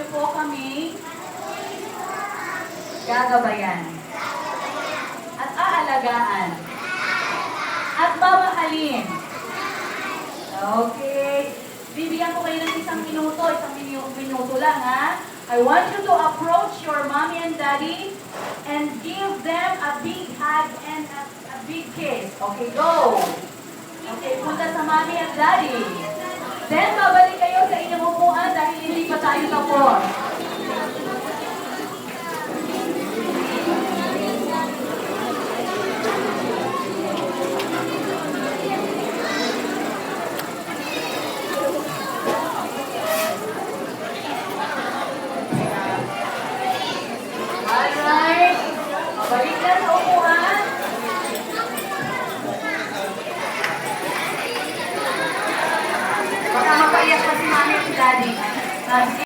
po kami gagabayan at aalagaan at mamahalin. Okay. Bibigyan ko kayo ng isang minuto lang ha. I want you to approach your mommy and daddy and give them a big hug and a big kiss. Okay, go. Okay, punta sa mommy at daddy. Then, babalik kayo sa inyong upuan dahil hindi pa tayo tapos. Alright. Balik na sa upuan. Baka mapaiyak pa si mami at si daddy.